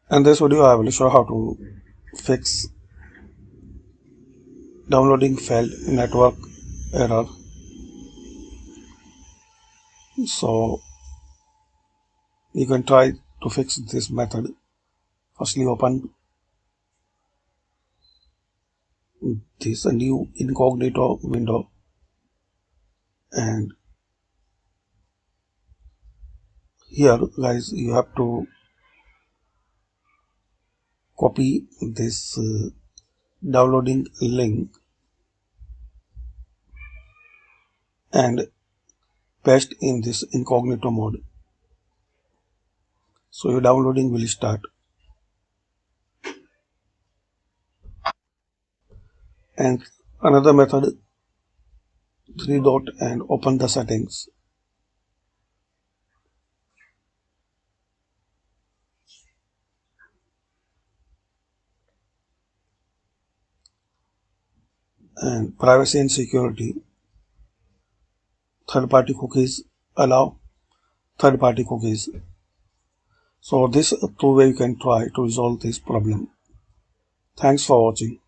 In this video, I will show how to fix downloading failed network error. So you can try to fix this method. Firstly, open this new incognito window and here guys you have to copy this downloading link and paste in this incognito mode. So your downloading will start. And another method, 3 dot and open the settings. And privacy and security, third-party cookies, allow third-party cookies. So this two way you can try to resolve this problem. Thanks for watching.